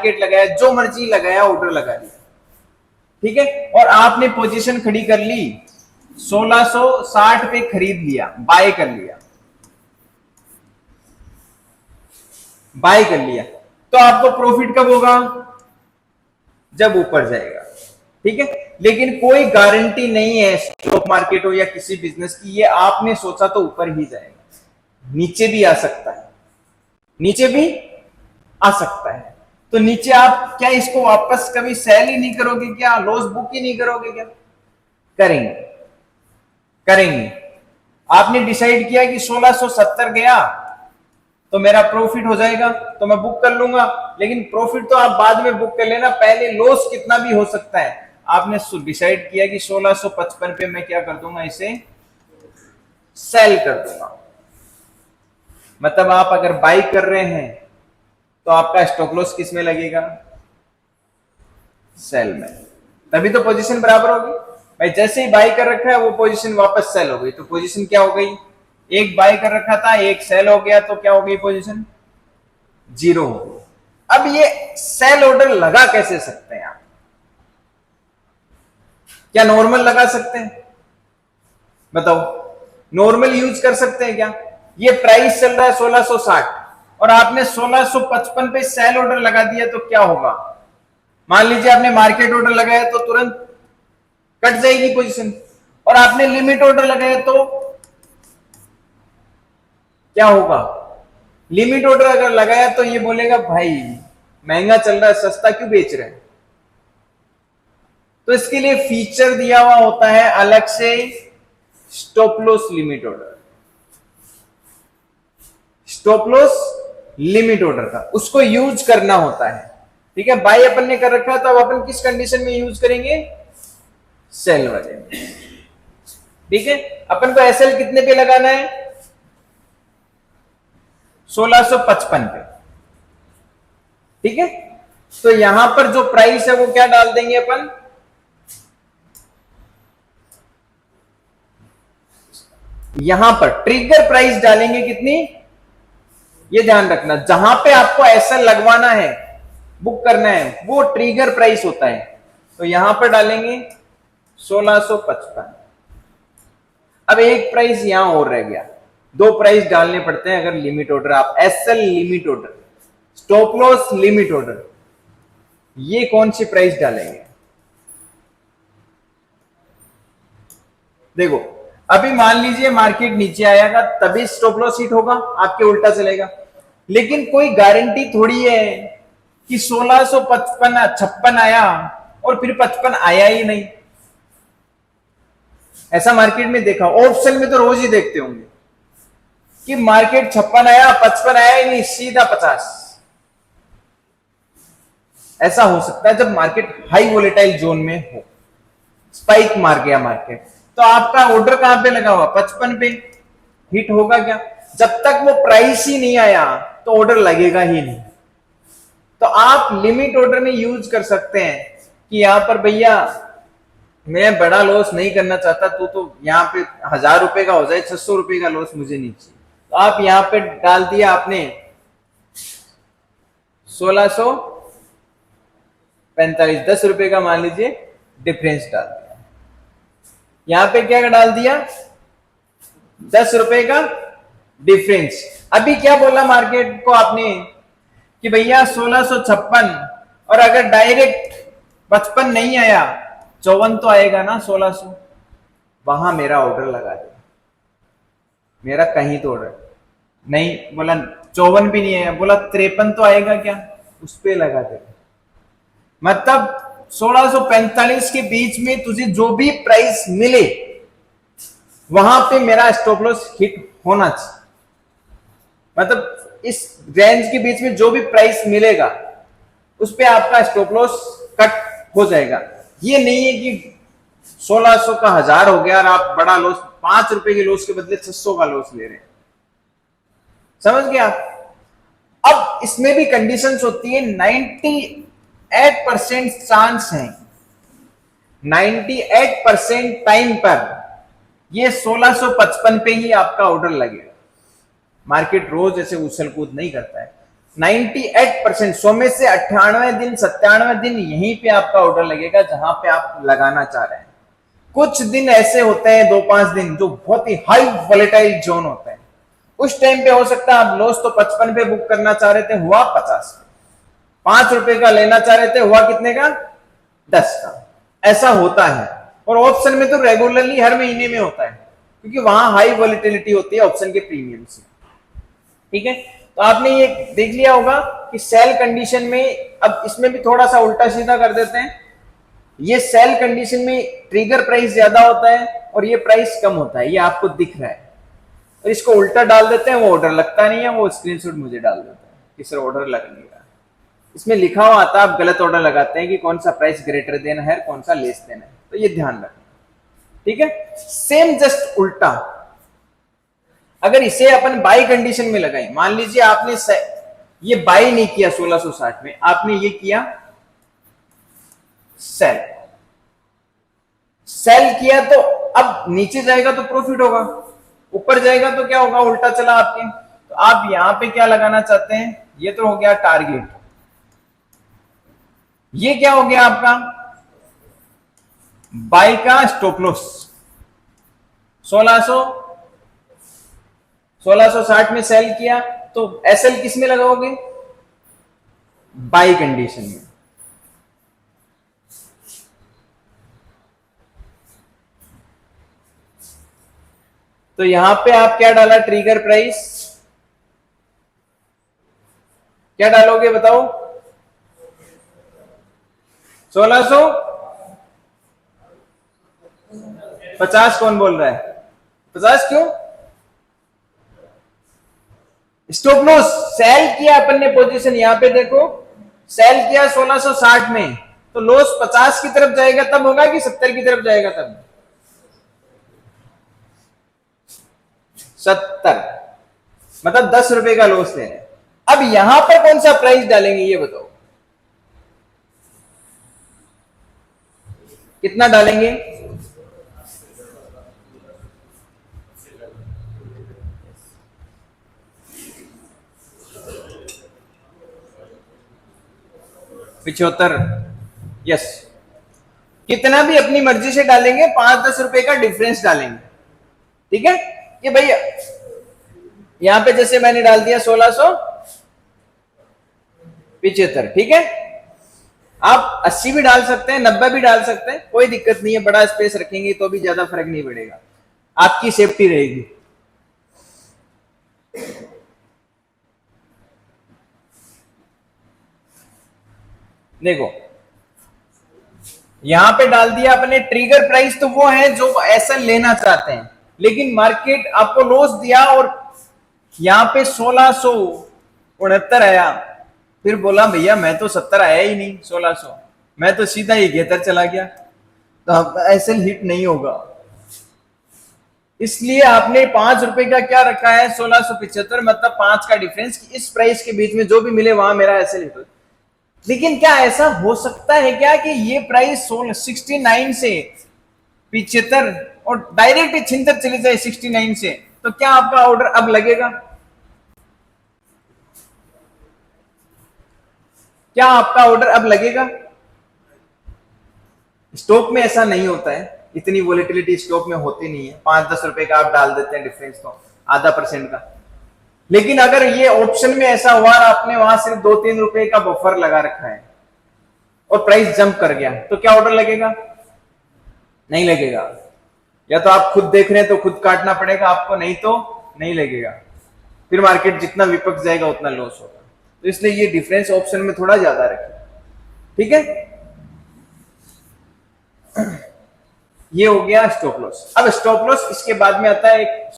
Market लगाया, जो मर्जी लगाया, ऑर्डर लगा दिया, ठीक है। और आपने पोजीशन खड़ी कर ली, 1660 पे खरीद लिया, बाय कर लिया, बाय कर लिया, तो आपको प्रॉफिट कब होगा? जब ऊपर जाएगा, ठीक है। लेकिन कोई गारंटी नहीं है स्टॉक मार्केट हो या किसी बिजनेस की, ये आपने सोचा तो ऊपर ही जाएगा, नीचे भी आ सकता है, नीचे भी आ सकता है। तो नीचे आप क्या इसको वापस कभी सेल ही नहीं करोगे क्या? लॉस बुक ही नहीं करोगे क्या? करेंगे, करेंगे। आपने डिसाइड किया कि 1670 गया तो मेरा प्रॉफिट हो जाएगा, तो मैं बुक कर लूंगा। लेकिन प्रॉफिट तो आप बाद में बुक कर लेना, पहले लॉस कितना भी हो सकता है। आपने डिसाइड किया कि 1655 पे मैं क्या कर दूंगा, इसे सेल कर दूंगा। मतलब आप अगर बाई कर रहे हैं तो आपका स्टॉप लॉस किस में लगेगा? सेल में। तभी तो पोजीशन बराबर होगी भाई। जैसे ही बाई कर रखा है वो पोजीशन वापस सेल हो गई, तो पोजीशन क्या हो गई? एक बाई कर रखा था, एक सेल हो गया, तो क्या हो गई पोजीशन? जीरो हो गई। अब ये सेल ऑर्डर लगा कैसे सकते हैं आप? क्या नॉर्मल लगा सकते हैं? बताओ, नॉर्मल यूज कर सकते हैं क्या? ये प्राइस चल रहा है 1660 और आपने 1655 पे सेल ऑर्डर लगा दिया, तो क्या होगा? मान लीजिए आपने मार्केट ऑर्डर लगाया तो तुरंत कट जाएगी पोजीशन, और आपने लिमिट ऑर्डर लगाया तो क्या होगा? लिमिट ऑर्डर अगर लगाया तो ये बोलेगा भाई महंगा चल रहा है, सस्ता क्यों बेच रहे हैं? तो इसके लिए फीचर दिया हुआ होता है अलग से, stop loss limit order, stop loss limit order का उसको यूज करना होता है, ठीक है। बाय अपन ने कर रखा है, तो अब अपन किस कंडीशन में यूज करेंगे? सेल वाले में, ठीक है। अपन को एसएल कितने पे लगाना है? 1655 पे, ठीक है। तो यहां पर जो प्राइस है वो क्या डाल देंगे अपन? यहां पर ट्रिगर प्राइस डालेंगे कितनी? ये ध्यान रखना, जहां पे आपको एसएल लगवाना है, बुक करना है, वो ट्रिगर प्राइस होता है। तो यहां पर डालेंगे 1655। अब एक प्राइस यहां और रह गया, दो प्राइस डालने पड़ते हैं अगर लिमिट ऑर्डर, आप SL limit order, stop loss limit order, ये कौन सी प्राइस डालेंगे? देखो, अभी मान लीजिए मार्केट नीचे आएगा तभी स्टॉप लॉस हिट होगा, आपके उल्टा चलेगा। लेकिन कोई गारंटी थोड़ी है कि 1656 आया और फिर 55 आया ही नहीं। ऐसा मार्केट में देखा, ऑप्शन में तो रोज ही देखते होंगे कि मार्केट 56 आया, 55 आया ही नहीं, सीधा 50। ऐसा हो सकता है जब मार्केट हाई वोलेटाइल जोन में हो, स्पाइक मार गया मार्केट, तो आपका ऑर्डर कहां पे लगा हुआ? 55 पे। हिट होगा क्या? जब तक वो प्राइस ही नहीं आया तो ऑर्डर लगेगा ही नहीं। तो आप लिमिट ऑर्डर में यूज कर सकते हैं कि यहां पर भैया मैं बड़ा लॉस नहीं करना चाहता, तो यहां पे 1000 रुपए का हो जाए, 600 रुपए का लॉस मुझे नहीं चाहिए, तो आप यहां पे डाल दिया आपने 1645, 10 रुपए का मान लीजिए डिफरेंस डाल दिया। यहां पे क्या डाल दिया? 10 रुपए का डिफरेंस। अभी क्या बोला मार्केट को आपने कि भैया 1656, और अगर डायरेक्ट 55 नहीं आया, 54 तो आएगा ना, 1600, वहां मेरा ऑर्डर लगा दे। मेरा कहीं तो ऑर्डर नहीं, बोला 54 भी नहीं आया, बोला 53 तो आएगा क्या, उस पे लगा दे। मतलब 1645 के बीच में तुझे जो भी प्राइस मिले वहां पे मेरा स्टॉप लॉस हिट होना चाहिए। मतलब इस रेंज के बीच में जो भी प्राइस मिलेगा उस पे आपका स्टॉप लॉस कट हो जाएगा। ये नहीं है कि 1600 का 1000 हो गया और आप बड़ा लॉस, 5 रुपए के लॉस के बदले 600 का लॉस ले रहे हैं। समझ गए आप? अब इसमें भी कंडीशंस होती है। 98% चांस है, 98% टाइम पर ये 1655 पे ही आपका ऑर्डर लगेगा। मार्केट रोज ऐसे उछल कूद नहीं करता है। 98%, 100 में से 98 दिन 97 दिन यहीं पे आपका ऑर्डर लगेगा जहां पे आप लगाना चाह रहे हैं। कुछ दिन ऐसे होते हैं 2-5 दिन जो बहुत ही हाई वोलेटाइल जोन होते हैं, उस टाइम पे हो सकता है आप लॉस तो 55 पे बुक करना चाह रहे थे, हुआ 50 पे, 5 रुपए का लेना चाह रहे थे, हुआ कितने का, 10 का। ऐसा होता है। और ऑप्शन में तो रेगुलरली हर महीने में होता है, क्योंकि वहां हाई वॉलिटिलिटी होती है ऑप्शन के प्रीमियम से। ठीक है, तो आपने ये देख लिया होगा कि सेल कंडीशन में, अब इसमें भी थोड़ा सा उल्टा सीधा कर देते हैं। ये सेल कंडीशन में ट्रिगर प्राइस ज्यादा होता है और ये प्राइस कम होता है, ये आपको दिख रहा है। और इसको उल्टा डाल देते हैं, वो ऑर्डर लगता नहीं है, वो स्क्रीनशॉट मुझे डाल देते हैं कि सर ऑर्डर लग नहीं रहा। इसमें लिखा हुआ आता है, आप गलत ऑर्डर लगाते हैं कि कौन सा प्राइस ग्रेटर देन है, कौन सा लेस देन है, तो ये ध्यान रखना। ठीक है, सेम जस्ट उल्टा। अगर इसे अपन बाई कंडीशन में लगाए, मान लीजिए आपने ये बाई नहीं किया 1660 में, आपने ये किया सेल, सेल किया, तो अब नीचे जाएगा तो प्रॉफिट होगा, ऊपर जाएगा तो क्या होगा, उल्टा चला आपके। तो आप यहां पे क्या लगाना चाहते हैं, ये तो हो गया टारगेट, ये क्या हो गया आपका बाई का स्टॉप लॉस। 1660 में सेल किया, तो एसएल किस में लगाओगे, बाई कंडीशन में। तो यहां पे आप क्या डाला, ट्रिगर प्राइस क्या डालोगे बताओ, 1650। कौन बोल रहा है 50, क्यों, स्टॉप लॉस सेल किया अपन ने, पोजीशन यहां पे देखो, सेल किया 1660 में, तो लॉस 50 की तरफ जाएगा तब होगा कि 70 की तरफ जाएगा तब, 70, मतलब 10 रुपए का लॉस है। अब यहां पर कौन सा प्राइस डालेंगे ये बताओ, कितना डालेंगे, पिछहत्तर, यस। कितना भी अपनी मर्जी से डालेंगे, 5-10 रुपए का डिफरेंस डालेंगे। ठीक है, ये भैया यहां पे जैसे मैंने डाल दिया 1675, ठीक है, आप 80 भी डाल सकते हैं, 90 भी डाल सकते हैं, कोई दिक्कत नहीं है, बड़ा स्पेस रखेंगे तो भी ज्यादा फर्क नहीं पड़ेगा, आपकी सेफ्टी रहेगी। देखो यहां पे डाल दिया अपने ट्रिगर प्राइस, तो वो है जो ऐसा लेना चाहते हैं, लेकिन मार्केट आपको लॉस दिया और यहां पे 1669 आया, फिर बोला भैया मैं तो 70 आया ही नहीं, 1600 मैं तो सीधा ही गेतर चला गया, तो आपका एसएल हिट नहीं होगा। इसलिए आपने 5 रुपए का क्या रखा है, 1675, मतलब 5 का डिफरेंस, इस प्राइस के बीच में जो भी मिले वहां मेरा एसएल हिट हो। लेकिन क्या ऐसा हो सकता है क्या कि ये प्राइस 69 से 75 और डायरेक्ट छिंतर चली जाए 69 से, तो क्या आपका ऑर्डर अब लगेगा, क्या आपका ऑर्डर अब लगेगा। स्टॉक में ऐसा नहीं होता है, इतनी वोलेटिलिटी स्टॉक में होती नहीं है, 5-10 रुपए का आप डाल देते हैं डिफरेंस, तो आधा % का। लेकिन अगर ये ऑप्शन में ऐसा हुआ, आपने वहां सिर्फ 2-3 रुपए का बफर लगा रखा है और प्राइस जंप कर गया, तो क्या ऑर्डर लगेगा, नहीं लगेगा। या तो आप खुद देख रहे हैं तो खुद काटना पड़ेगा आपको, नहीं तो नहीं लगेगा, फिर मार्केट जितना विपक्ष जाएगा उतना लॉस होगा। तो इसलिए ये डिफरेंस ऑप्शन में थोड़ा ज्यादा रखें। ठीक है, ये हो गया स्टॉप लॉस। अब स्टॉप लॉस इसके बाद में आता है एक